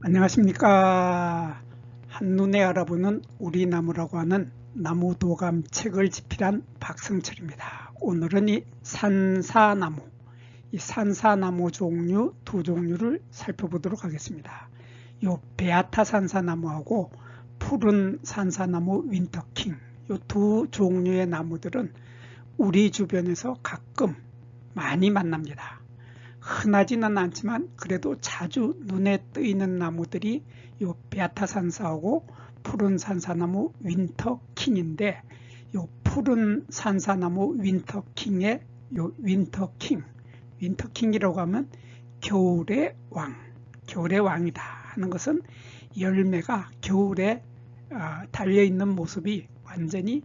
안녕하십니까. 한눈에 알아보는 우리 나무라고 하는 나무도감 책을 집필한 박승철입니다. 오늘은 이 산사나무, 이 산사나무 종류 두 종류를 살펴보도록 하겠습니다. 요 베아타 산사나무하고 푸른 산사나무 윈터킹, 요 두 종류의 나무들은 우리 주변에서 가끔 많이 만납니다. 흔하지는 않지만 그래도 자주 눈에 뜨이는 나무들이 요 베아타 산사하고 푸른 산사나무 윈터킹인데, 요 푸른 산사나무 윈터킹의 요 윈터킹이라고 하면 겨울의 왕이다 하는 것은 열매가 겨울에 달려있는 모습이 완전히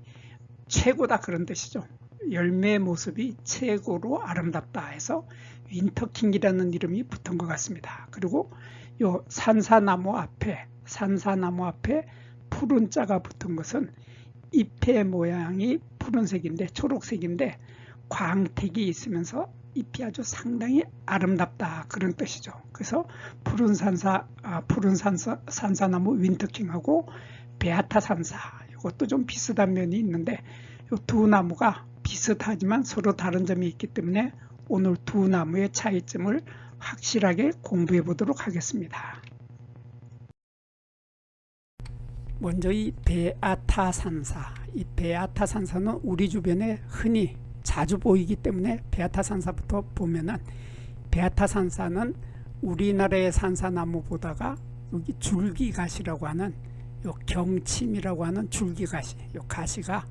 최고다 그런 뜻이죠. 열매 모습이 최고로 아름답다 해서 윈터킹이라는 이름이 붙은 것 같습니다. 그리고 요 산사나무 앞에 푸른 자가 붙은 것은 잎의 모양이 푸른색인데 초록색인데 광택이 있으면서 잎이 아주 상당히 아름답다 그런 뜻이죠. 그래서 푸른 산사나무 윈터킹하고 베아타 산사, 이것도 좀 비슷한 면이 있는데 이 두 나무가 비슷하지만 서로 다른 점이 있기 때문에 오늘 두 나무의 차이점을 확실하게 공부해 보도록 하겠습니다. 먼저 이 베아타 산사는 우리 주변에 흔히 자주 보이기 때문에 베아타 산사부터 보면은, 베아타 산사는 우리나라의 산사나무보다가 여기 줄기가시라고 하는 요 경침이라고 하는 줄기가시, 요 가시가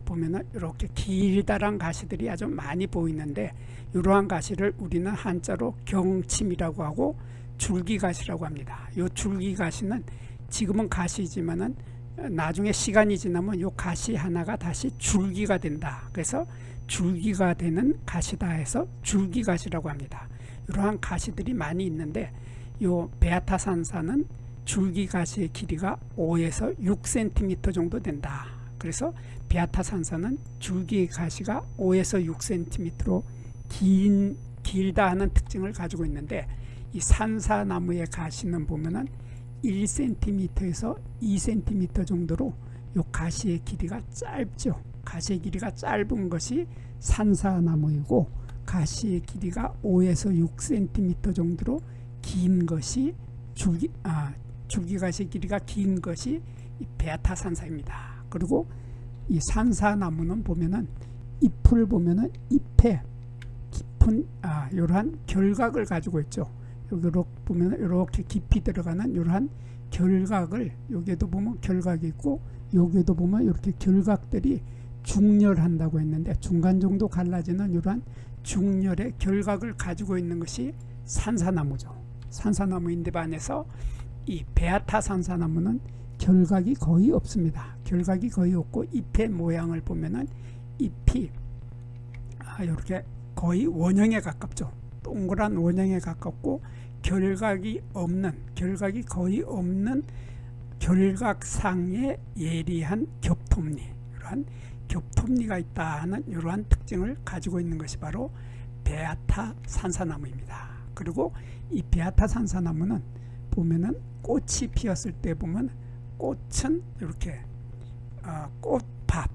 보면은 이렇게 길다란 가시들이 아주 많이 보이는데, 이러한 가시를 우리는 한자로 경침이라고 하고 줄기가시라고 합니다. 이 줄기가시는 지금은 가시지만은 나중에 시간이 지나면 이 가시 하나가 다시 줄기가 된다. 그래서 줄기가 되는 가시다 해서 줄기가시라고 합니다. 이러한 가시들이 많이 있는데, 이 베아타 산사는 줄기가시의 길이가 5에서 6cm 정도 된다. 그래서 베아타 산사는 줄기가시가 5에서 6cm로 길다 하는 특징을 가지고 있는데, 이 산사나무의 가시는 보면은 1cm에서 2cm 정도로 이 가시의 길이가 짧죠. 가시의 길이가 짧은 것이 산사나무이고, 가시의 길이가 5에서 6cm 정도로 긴 것이 줄기가시의 길이가 긴 것이 이 베아타 산사입니다. 그리고 이 산사나무는 보면은 잎을 보면은 잎에 깊은 이러한 결각을 가지고 있죠. 여기로 보면 이렇게 깊이 들어가는 이러한 결각을, 여기에도 보면 결각이 있고 여기에도 보면 이렇게 결각들이 중렬한다고 했는데, 중간 정도 갈라지는 이러한 중렬의 결각을 가지고 있는 것이 산사나무죠. 산사나무인데 반해서 이 베아타 산사나무는 결각이 거의 없습니다. 결각이 거의 없고 잎의 모양을 보면은 잎이 이렇게 거의 원형에 가깝죠. 동그란 원형에 가깝고 결각이 거의 없는 결각상의 예리한 겹톱니, 이러한 겹톱니가 있다 하는 이러한 특징을 가지고 있는 것이 바로 베아타 산사나무입니다. 그리고 이 베아타 산사나무는 보면은 꽃이 피었을 때 보면 꽃은 이렇게 꽃밥,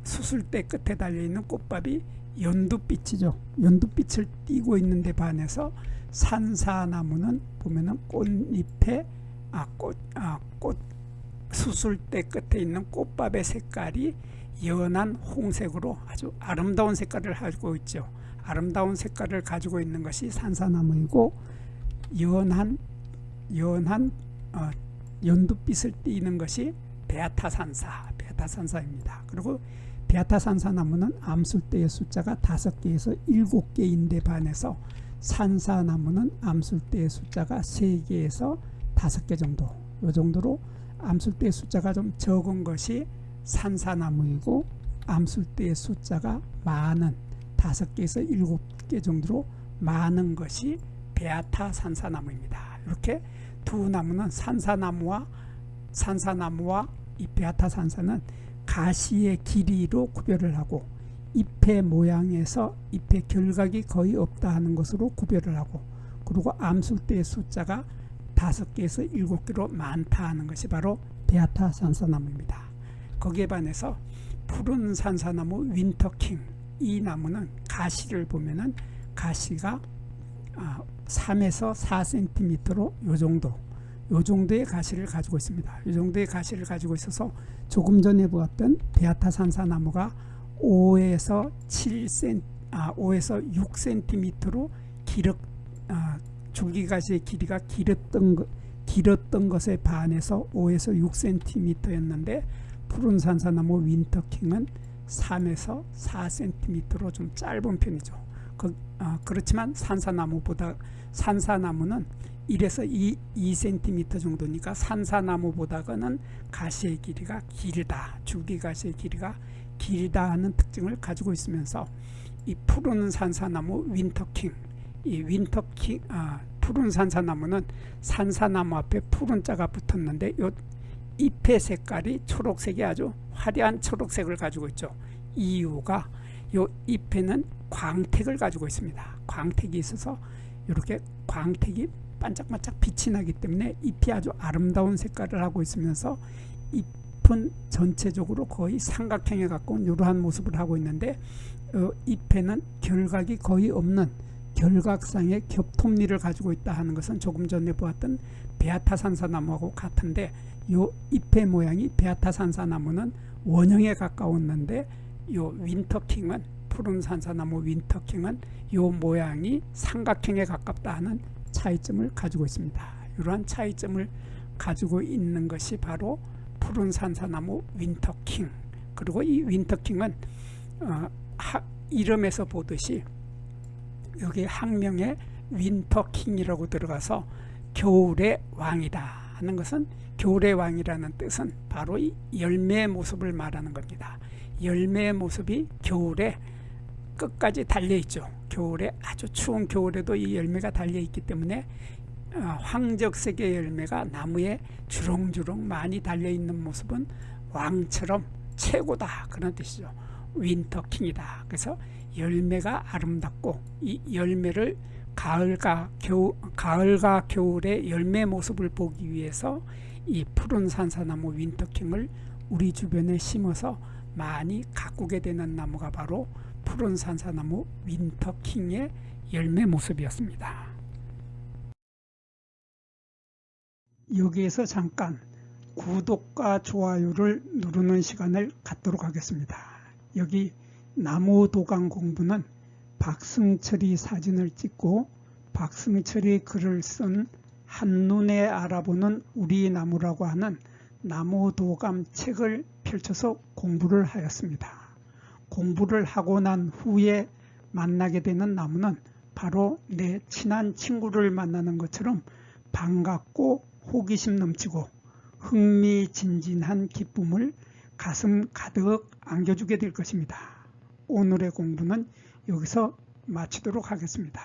수술대 끝에 달려있는 꽃밥이 연두빛이죠. 연두빛을 띠고 있는데 반해서 산사나무는 보면은 꽃잎에 꽃 수술대 끝에 있는 꽃밥의 색깔이 연한 홍색으로 아주 아름다운 색깔을 가지고 있죠. 아름다운 색깔을 가지고 있는 것이 산사나무이고, 연한 연두빛을 띠는 것이 베아타 산사입니다. 그리고 베아타 산사나무는 암술대의 숫자가 5개에서 7개인데 반해서 산사나무는 암술대의 숫자가 3개에서 5개 정도, 이 정도로 암술대의 숫자가 좀 적은 것이 산사나무이고, 암술대의 숫자가 많은 5개에서 7개 정도로 많은 것이 베아타 산사나무입니다. 이렇게 두 나무는 산사나무와 이 베아타 산사는 가시의 길이로 구별을 하고, 잎의 모양에서 잎의 결각이 거의 없다 하는 것으로 구별을 하고, 그리고 암술대의 숫자가 5개에서 7개로 많다 하는 것이 바로 베아타 산사나무입니다. 거기에 반해서 푸른 산사나무 윈터킹, 이 나무는 가시를 보면은 가시가 3에서 4cm로 요 정도의 가시를 가지고 있습니다. 이 정도의 가시를 가지고 있어서 조금 전에 보았던 베아타 산사나무가 5에서 6cm로 줄기가시의 길이가 길었던 것에 반해서 5에서 6cm였는데 푸른 산사나무 윈터킹은 3에서 4cm로 좀 짧은 편이죠. 그렇지만 산사나무는 1에서 2cm 정도니까 산사나무보다는 가시의 길이가 길다, 줄기가시의 길이가 길다 하는 특징을 가지고 있으면서 이 푸른 산사나무 윈터킹, 푸른 산사나무는 산사나무 앞에 푸른 자가 붙었는데 요 잎의 색깔이 초록색이 아주 화려한 초록색을 가지고 있죠. 이유가 요 잎에는 광택을 가지고 있습니다. 광택이 있어서 이렇게 광택이 반짝반짝 빛이 나기 때문에 잎이 아주 아름다운 색깔을 하고 있으면서 잎은 전체적으로 거의 삼각형에 가까운 이러한 모습을 하고 있는데 잎에는 결각이 거의 없는 결각상의 겹톱니를 가지고 있다 하는 것은 조금 전에 보았던 베아타 산사나무하고 같은데 요 잎의 모양이 베아타 산사나무는 원형에 가까웠는데 요 윈터킹은 푸른 산사나무 윈터킹은 요 모양이 삼각형에 가깝다 하는 차이점을 가지고 있습니다. 이러한 차이점을 가지고 있는 것이 바로 푸른 산사나무 윈터킹. 그리고 이 윈터킹은 이름에서 보듯이 여기 학명에 윈터킹이라고 들어가서 겨울의 왕이다 하는 것은 겨울의 왕이라는 뜻은 바로 이 열매의 모습을 말하는 겁니다. 열매의 모습이 겨울에 끝까지 달려있죠. 겨울에 아주 추운 겨울에도 이 열매가 달려있기 때문에 황적색의 열매가 나무에 주렁주렁 많이 달려있는 모습은 왕처럼 최고다 그런 뜻이죠. 윈터킹이다. 그래서 열매가 아름답고 이 열매를 가을과 겨울의 열매 모습을 보기 위해서 이 푸른 산사나무 윈터킹을 우리 주변에 심어서 많이 가꾸게 되는 나무가 바로 푸른 산사나무 윈터킹의 열매 모습이었습니다. 여기에서 잠깐 구독과 좋아요를 누르는 시간을 갖도록 하겠습니다. 여기 나무도감 공부는 박승철이 사진을 찍고 박승철이 글을 쓴 한눈에 알아보는 우리 나무라고 하는 나무도감 책을 펼쳐서 공부를 하였습니다. 공부를 하고 난 후에 만나게 되는 나무는 바로 내 친한 친구를 만나는 것처럼 반갑고 호기심 넘치고 흥미진진한 기쁨을 가슴 가득 안겨주게 될 것입니다. 오늘의 공부는 여기서 마치도록 하겠습니다.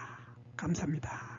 감사합니다.